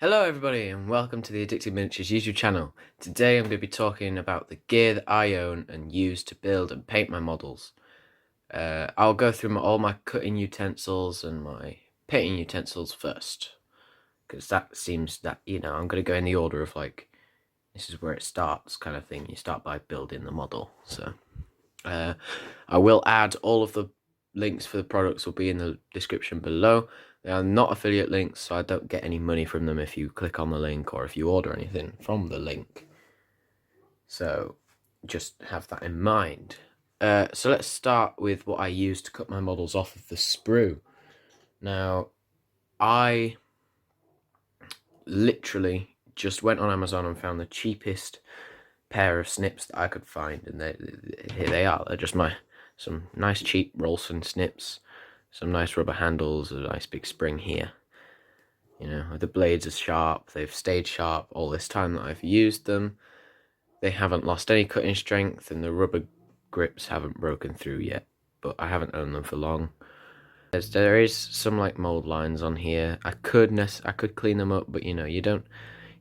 Hello everybody and welcome to the Addicted Miniatures YouTube channel. Today I'm going to be talking about the gear that I own and use to build and paint my models. I'll go through all my cutting utensils and my painting utensils first, because that seems that, I'm going to go in the order of like, this is where it starts kind of thing. You start by building the model. So I will add all of the links for the products will be in the description below. They are not affiliate links, so I don't get any money from them if you click on the link or if you order anything from the link. So just have that in mind. So let's start with what I use to cut my models off of the sprue. Now, I literally just went on Amazon and found the cheapest pair of snips that I could find, and here they are. They're just some nice cheap Rolson snips, some nice rubber handles, a nice big spring here. You know, the blades are sharp, they've stayed sharp all this time that I've used them. They haven't lost any cutting strength, and the rubber grips haven't broken through yet, but I haven't owned them for long. There is some like mold lines on here. I could clean them up, but you don't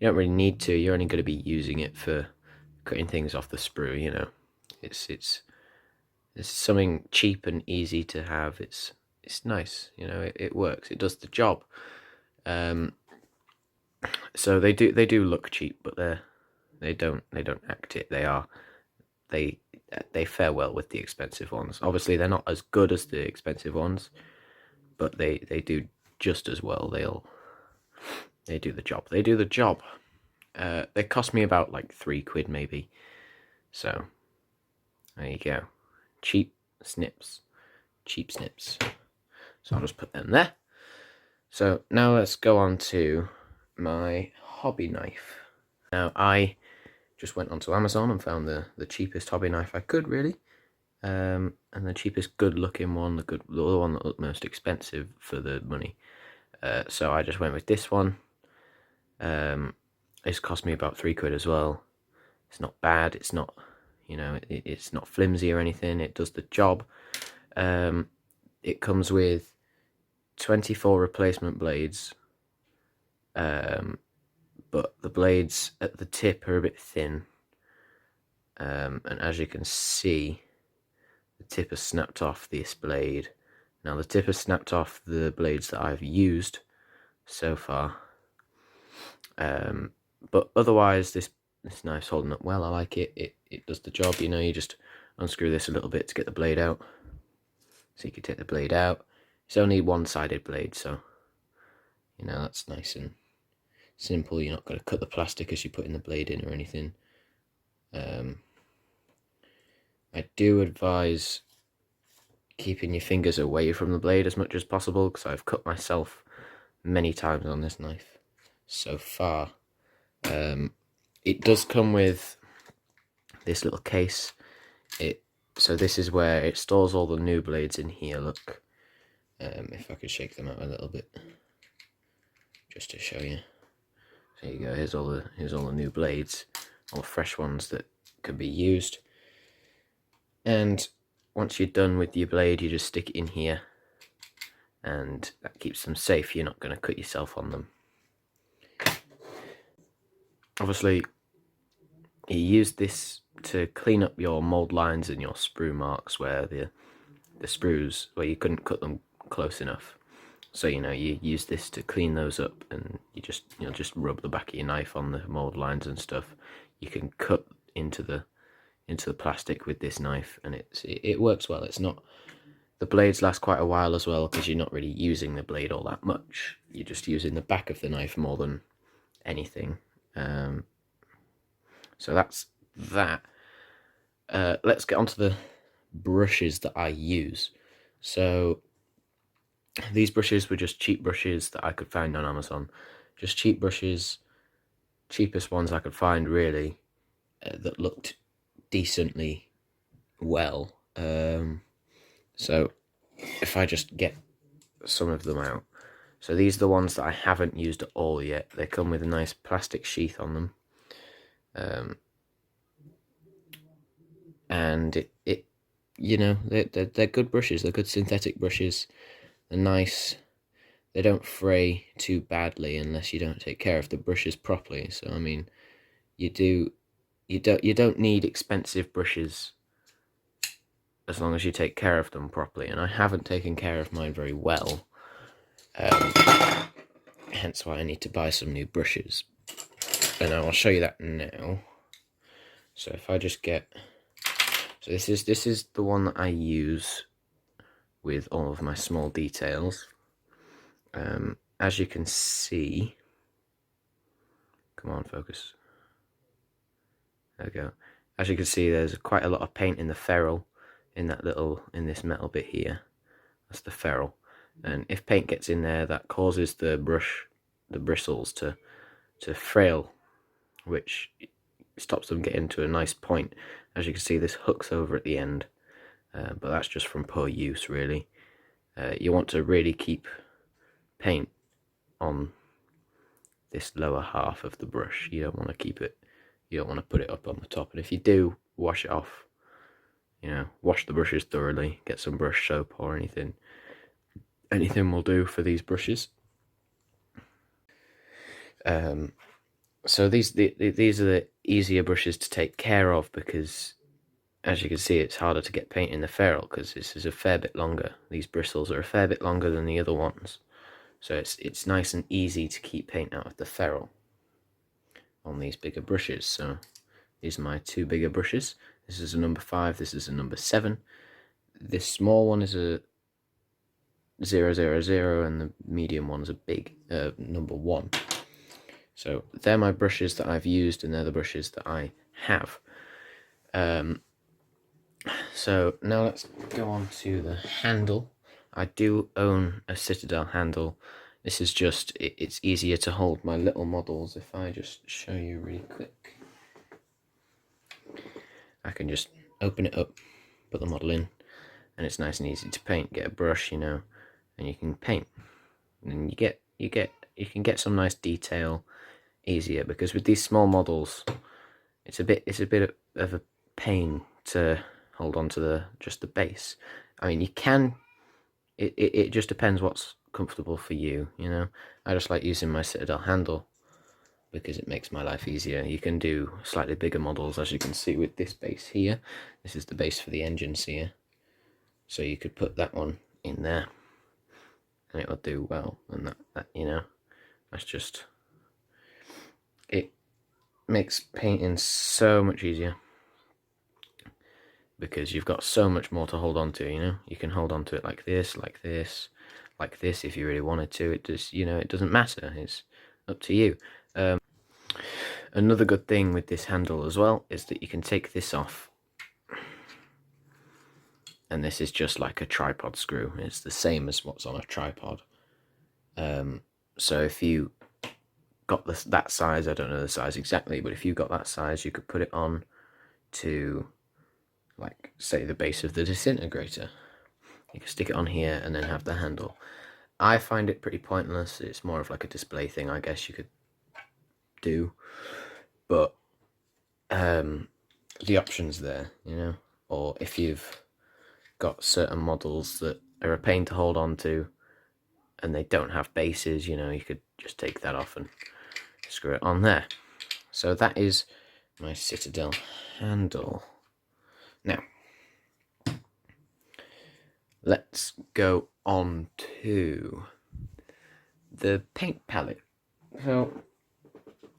really need to. You're only going to be using it for cutting things off the sprue. It's something cheap and easy to have. It's nice, it works, it does the job. So they do look cheap, but they don't act it. They fare well with the expensive ones. Obviously they're not as good as the expensive ones, but they do just as well. They do the job. They cost me about like £3 maybe. So there you go. Cheap snips. So I'll just put them there. So now let's go on to my hobby knife. Now I just went onto Amazon and found the cheapest hobby knife I could, really. And the cheapest good looking one, the one that looked most expensive for the money. So I just went with this one. It's cost me about £3 as well. It's not bad, it's not, it's not flimsy or anything, it does the job. It comes with 24 replacement blades, but the blades at the tip are a bit thin, and as you can see, the tip has snapped off this blade. Now the tip has snapped off the blades that I've used so far, but otherwise this knife's holding up well. I like it. It does the job. You just unscrew this a little bit to get the blade out, so you can take the blade out. It's only one-sided blade, so that's nice and simple. You're not going to cut the plastic as you're putting the blade in or anything. I do advise keeping your fingers away from the blade as much as possible, because I've cut myself many times on this knife so far. It does come with this little case. So this is where it stores all the new blades in here. Look, if I could shake them out a little bit, just to show you. There you go. Here's all the new blades, all the fresh ones that can be used. And once you're done with your blade, you just stick it in here, and that keeps them safe. You're not going to cut yourself on them. Obviously, you use this to clean up your mold lines and your sprue marks where the sprues, where you couldn't cut them close enough. So you use this to clean those up, and you'll just rub the back of your knife on the mold lines and stuff. You can cut into the plastic with this knife, and it works well. It's not, the blades last quite a while as well, because you're not really using the blade all that much. You're just using the back of the knife more than anything. So that's that. Let's get onto the brushes that I use. So these brushes were just cheap brushes that I could find on Amazon. Just cheap brushes, cheapest ones I could find, really, that looked decently well. So if I just get some of them out. So these are the ones that I haven't used at all yet. They come with a nice plastic sheath on them. And they're good brushes. They're good synthetic brushes. They're nice. they don't fray too badly unless you don't take care of the brushes properly. So I mean, you don't need expensive brushes as long as you take care of them properly. And I haven't taken care of mine very well, hence why I need to buy some new brushes. And I will show you that now. So if I just get, so this is the one that I use with all of my small details. As you can see, come on, focus. There we go. As you can see, there's quite a lot of paint in the ferrule, in this metal bit here. That's the ferrule, and if paint gets in there, that causes the bristles to frail, which stops them getting to a nice point. As you can see, this hooks over at the end, but that's just from poor use, really. You want to really keep paint on this lower half of the brush. You don't want to keep it, you don't want to put it up on the top. And if you do, wash it off. Wash the brushes thoroughly, get some brush soap or anything. Anything will do for these brushes. So these are the easier brushes to take care of, because as you can see, it's harder to get paint in the ferrule because this is a fair bit longer. These bristles are a fair bit longer than the other ones, so it's nice and easy to keep paint out of the ferrule on these bigger brushes. So these are my two bigger brushes. This is a number 5, this is a number 7. This small one is a 000, and the medium one's a big number 1. So they're my brushes that I've used, and they're the brushes that I have. So now let's go on to the handle. I do own a Citadel handle. This is just, it's easier to hold my little models. If I just show you really quick, I can just open it up, put the model in, and it's nice and easy to paint. Get a brush, and you can paint, and you can get some nice detail easier, because with these small models, it's a bit of a pain to hold on to just the base. I mean, you can, it just depends what's comfortable for you. I just like using my Citadel handle because it makes my life easier. You can do slightly bigger models, as you can see with this base here. This is the base for the engines here, so you could put that one in there and it will do well. And that that's just, it makes painting so much easier because you've got so much more to hold on to. You can hold on to it like this, like this, like this if you really wanted to. It just, it doesn't matter. It's up to you. Another good thing with this handle as well is that you can take this off, and this is just like a tripod screw. It's the same as what's on a tripod. So if you got that size, I don't know the size exactly, but if you got that size, you could put it on to, like, say, the base of the disintegrator. You can stick it on here and then have the handle. I find it pretty pointless. It's more of like a display thing, I guess you could do, but the option's there, or if you've got certain models that are a pain to hold on to and they don't have bases, you could just take that off and screw it on there. So that is my Citadel handle. Now let's go on to the paint palette. So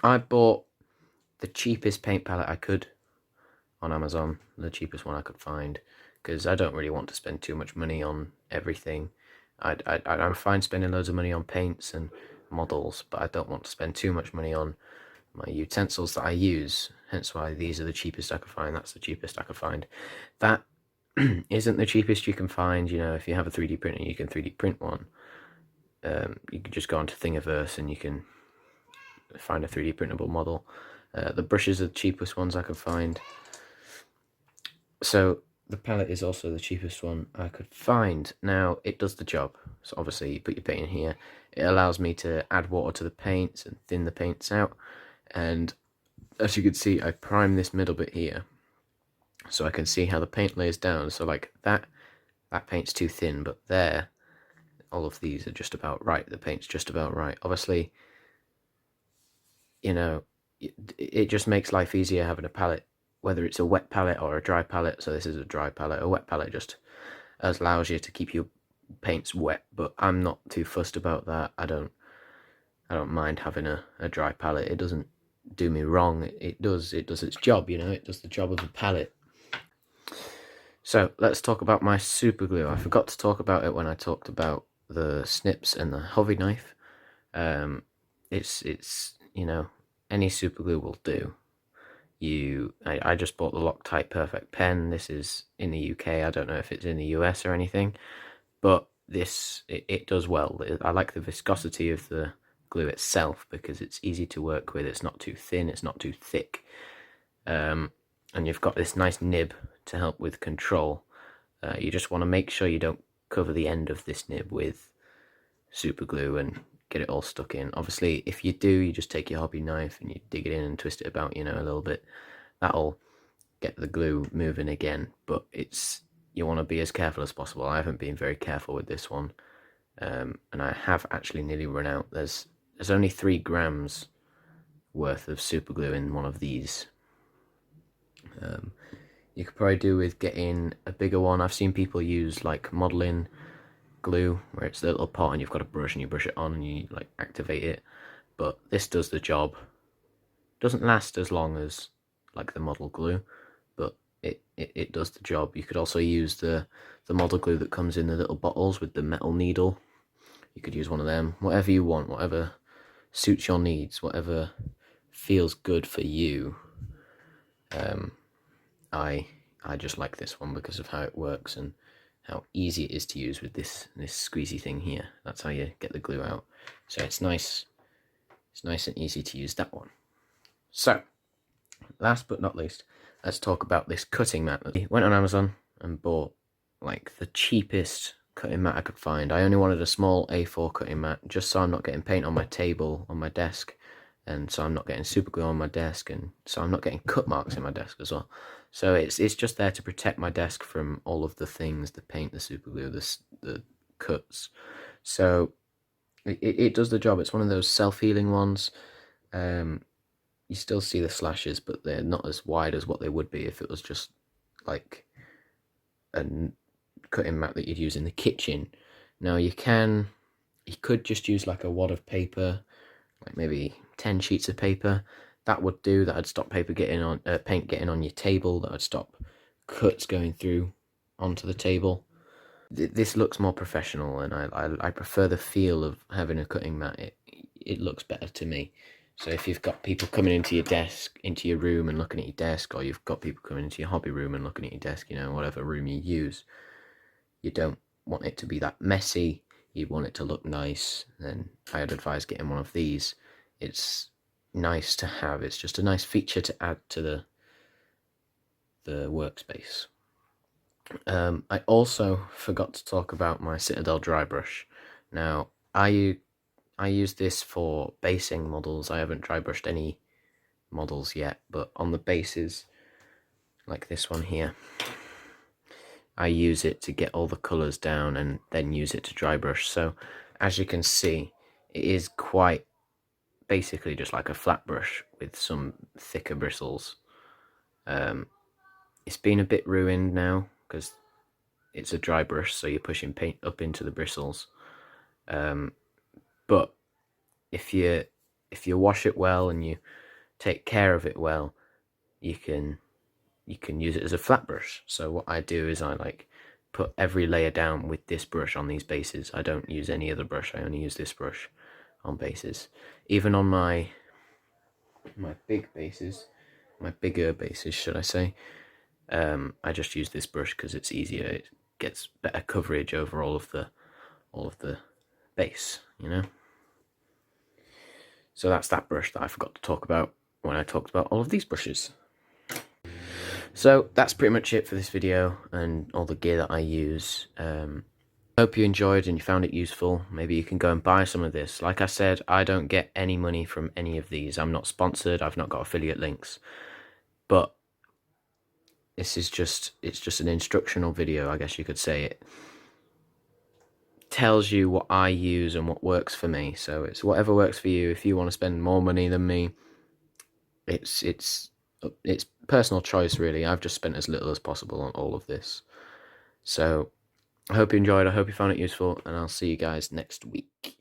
I bought the cheapest paint palette I could on Amazon, the cheapest one I could find, because I don't really want to spend too much money on everything. I'm fine spending loads of money on paints and models, but I don't want to spend too much money on my utensils that I use, hence why these are the cheapest I could find. That's the cheapest I could find. That isn't the cheapest you can find. If you have a 3D printer, you can 3D print one. You can just go onto Thingiverse and you can find a 3D printable model. The brushes are the cheapest ones I could find. So the palette is also the cheapest one I could find. Now, it does the job. So obviously you put your paint in here. It allows me to add water to the paints and thin the paints out. And as you can see, I prime this middle bit here, so I can see how the paint lays down. So like that paint's too thin, but there, all of these are just about right. The paint's just about right. Obviously, you know, it just makes life easier having a palette, whether it's a wet palette or a dry palette. So this is a dry palette. A wet palette just allows you to keep your paints wet, but I'm not too fussed about that. I don't mind having a dry palette. It doesn't do me wrong. It does its job, you know. It does the job of a palette. So let's talk about my super glue. I forgot to talk about it when I talked about the snips and the hobby knife. It's you know, any super glue will do. I just bought the Loctite Perfect pen. This is in the UK. I don't know if it's in the US or anything, but this it does well. I like the viscosity of the glue itself because it's easy to work with. It's not too thin. It's not too thick. And you've got this nice nib to help with control. You just want to make sure you don't cover the end of this nib with super glue and get it all stuck in. Obviously, if you do, you just take your hobby knife and you dig it in and twist it about, you know, a little bit. That'll get the glue moving again, but you want to be as careful as possible. I haven't been very careful with this one, and I have actually nearly run out. There's only 3 grams worth of super glue in one of these. You could probably do with getting a bigger one. I've seen people use like modeling glue where it's a little pot and you've got a brush and you brush it on and you like activate it, but this does the job. Doesn't last as long as like the model glue, but it does the job. You could also use the model glue that comes in the little bottles with the metal needle. You could use one of them, whatever you want, whatever suits your needs, whatever feels good for you. I just like this one because of how it works and how easy it is to use with this squeezy thing here. That's how you get the glue out. So it's nice and easy to use that one. So last but not least, let's talk about this cutting mat. I went on Amazon and bought like the cheapest cutting mat I could find. I only wanted a small A4 cutting mat just so I'm not getting paint on my table, on my desk, and so I'm not getting super glue on my desk, and so I'm not getting cut marks in my desk as well. So it's just there to protect my desk from all of the things, the paint, the super glue, the cuts. So it does the job. It's one of those self-healing ones. You still see the slashes, but they're not as wide as what they would be if it was just like a cutting mat that you'd use in the kitchen. Now you could just use like a wad of paper, like maybe 10 sheets of paper. That would do. That would stop paint getting on your table. That would stop cuts going through onto the table. This looks more professional, and I prefer the feel of having a cutting mat. It looks better to me. So if you've got people coming into your desk, into your room and looking at your desk, or you've got people coming into your hobby room and looking at your desk, you know, whatever room you use, you don't want it to be that messy. You want it to look nice. Then I'd advise getting one of these. It's nice to have. It's just a nice feature to add to the workspace. I also forgot to talk about my Citadel dry brush. Now I use this for basing models. I haven't dry brushed any models yet, but on the bases like this one here, I use it to get all the colours down and then use it to dry brush. So as you can see, it is quite basically just like a flat brush with some thicker bristles. It's been a bit ruined now because it's a dry brush, so you're pushing paint up into the bristles. But if you wash it well and you take care of it well, you can use it as a flat brush. So what I do is I like put every layer down with this brush on these bases. I don't use any other brush. I only use this brush on bases. Even on my big bases, my bigger bases, should I say, I just use this brush because it's easier. It gets better coverage over all of the base, you know. So that's that brush that I forgot to talk about when I talked about all of these brushes. So that's pretty much it for this video and all the gear that I use. Hope you enjoyed and you found it useful. Maybe you can go and buy some of this. Like I said, I don't get any money from any of these. I'm not sponsored. I've not got affiliate links. But this is it's just an instructional video, I guess you could say it. tells you what I use and what works for me. So it's whatever works for you. If you want to spend more money than me, it's personal choice really. I've just spent as little as possible on all of this. So I hope you enjoyed. I hope you found it useful, and I'll see you guys next week.